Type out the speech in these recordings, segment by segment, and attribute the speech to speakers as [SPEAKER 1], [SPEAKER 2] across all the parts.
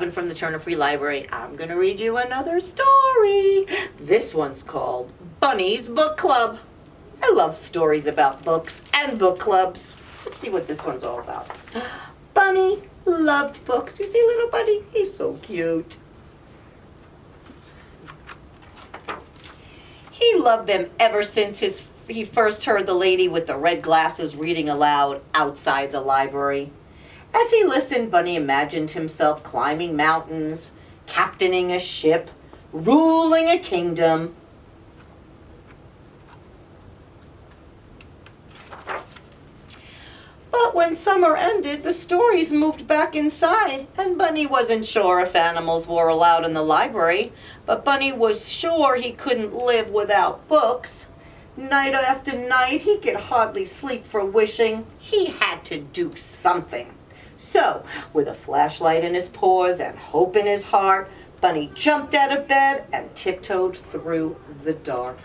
[SPEAKER 1] Robin from the Turner Free Library. I'm going to read you another story. This one's called Bunny's Book Club. I love stories about books and book clubs. Let's see what this one's all about. Bunny loved books. You see little Bunny? He's so cute. He loved them ever since he first heard the lady with the red glasses reading aloud outside the library. As he listened, Bunny imagined himself climbing mountains, captaining a ship, ruling a kingdom. But when summer ended, the stories moved back inside, and Bunny wasn't sure if animals were allowed in the library, but Bunny was sure he couldn't live without books. Night after night, he could hardly sleep for wishing he had to do something. So, with a flashlight in his paws and hope in his heart, Bunny jumped out of bed and tiptoed through the dark.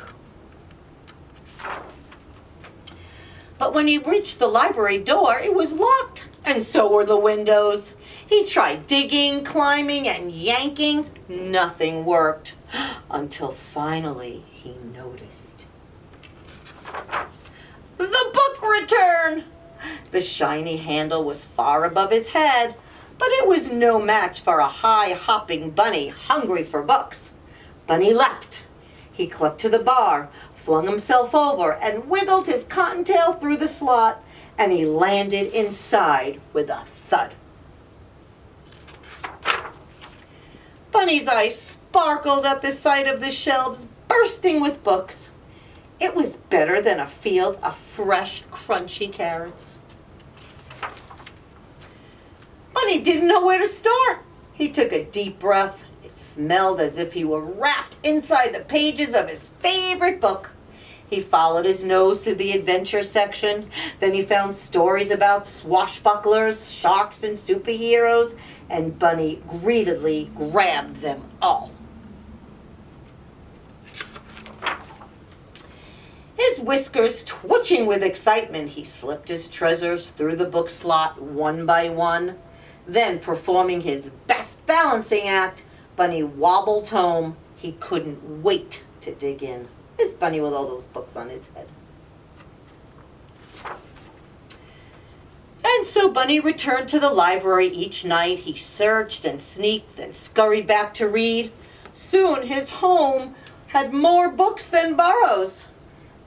[SPEAKER 1] But when he reached the library door, it was locked, and so were the windows. He tried digging, climbing, and yanking. Nothing worked, until finally he noticed. The book return! The shiny handle was far above his head, but it was no match for a high-hopping bunny hungry for books. Bunny leapt. He clucked to the bar, flung himself over, and wiggled his cottontail through the slot, and he landed inside with a thud. Bunny's eyes sparkled at the sight of the shelves bursting with books. It was better than a field of fresh, crunchy carrots. Bunny didn't know where to start. He took a deep breath. It smelled as if he were wrapped inside the pages of his favorite book. He followed his nose to the adventure section. Then he found stories about swashbucklers, sharks, and superheroes, and Bunny greedily grabbed them all. His whiskers twitching with excitement, he slipped his treasures through the book slot one by one. Then, performing his best balancing act, Bunny wobbled home. He couldn't wait to dig in. It's Bunny with all those books on his head. And so Bunny returned to the library each night. He searched and sneaked and scurried back to read. Soon his home had more books than burrows.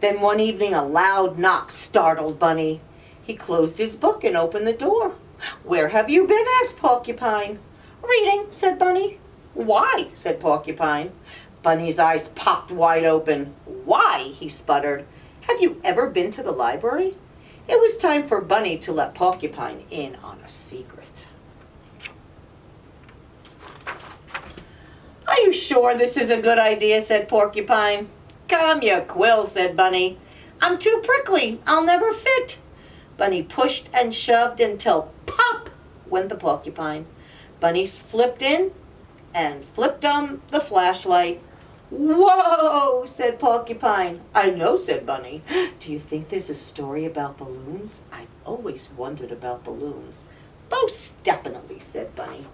[SPEAKER 1] Then one evening a loud knock startled Bunny. He closed his book and opened the door. "Where have you been?" asked Porcupine. "Reading," said Bunny. "Why?" said Porcupine. Bunny's eyes popped wide open. "Why?" he sputtered. "Have you ever been to the library?" It was time for Bunny to let Porcupine in on a secret. "Are you sure this is a good idea?" said Porcupine. "Calm your quill," said Bunny. "I'm too prickly. I'll never fit." Bunny pushed and shoved until pop went the porcupine. Bunny flipped in and flipped on the flashlight. "Whoa!" said Porcupine. "I know," said Bunny. "Do you think there's a story about balloons? I've always wondered about balloons." "Most definitely," said Bunny.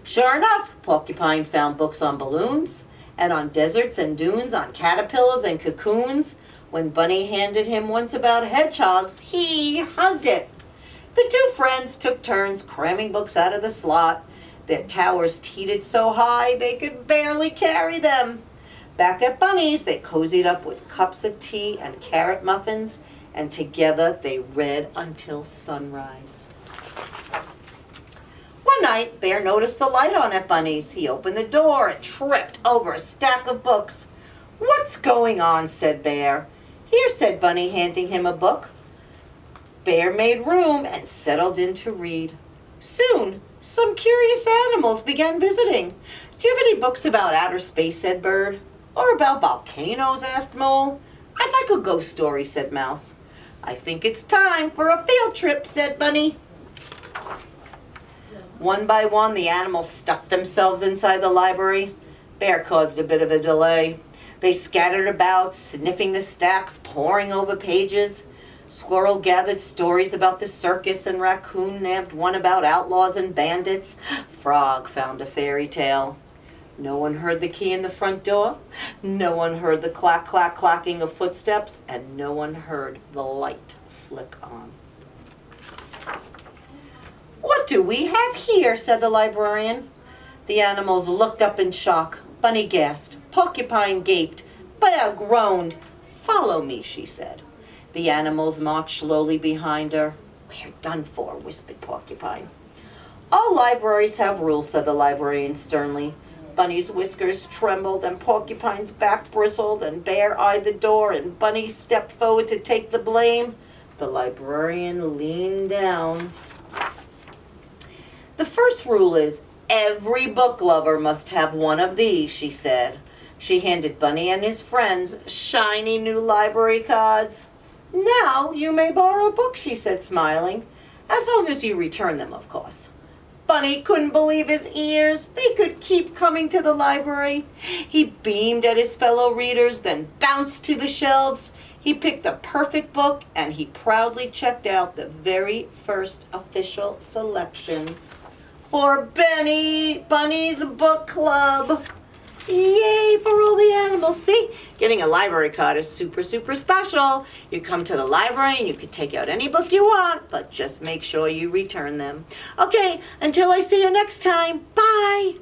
[SPEAKER 1] Sure enough, Porcupine found books on balloons and on deserts and dunes, on caterpillars and cocoons. When Bunny handed him once about hedgehogs, he hugged it. The two friends took turns cramming books out of the slot. Their towers teetered so high they could barely carry them. Back at Bunny's, they cozied up with cups of tea and carrot muffins, and together they read until sunrise. One night, Bear noticed the light on at Bunny's. He opened the door and tripped over a stack of books. "What's going on?" said Bear. "Here," said Bunny, handing him a book. Bear made room and settled in to read. Soon, some curious animals began visiting. "Do you have any books about outer space?" said Bird. "Or about volcanoes?" asked Mole. "I'd like a ghost story," said Mouse. "I think it's time for a field trip," said Bunny. One by one, the animals stuffed themselves inside the library. Bear caused a bit of a delay. They scattered about, sniffing the stacks, poring over pages. Squirrel gathered stories about the circus, and Raccoon nabbed one about outlaws and bandits. Frog found a fairy tale. No one heard the key in the front door. No one heard the clack, clack, clacking of footsteps, and no one heard the light flick on. "What do we have here?" said the librarian. The animals looked up in shock. Bunny gasped. Porcupine gaped. Bear groaned. "Follow me," she said. The animals marched slowly behind her. "We're done for," whispered Porcupine. "All libraries have rules," said the librarian sternly. Bunny's whiskers trembled, and Porcupine's back bristled, and Bear eyed the door, and Bunny stepped forward to take the blame. The librarian leaned down. "The first rule is, every book lover must have one of these," she said. She handed Bunny and his friends shiny new library cards. "Now you may borrow books," she said, smiling. "As long as you return them, of course." Bunny couldn't believe his ears. They could keep coming to the library. He beamed at his fellow readers, then bounced to the shelves. He picked the perfect book, and he proudly checked out the very first official selection for Bunny's Book Club. Yay for all the animals. See, getting a library card is super, super special. You come to the library and you can take out any book you want, but just make sure you return them. Okay, until I see you next time, bye.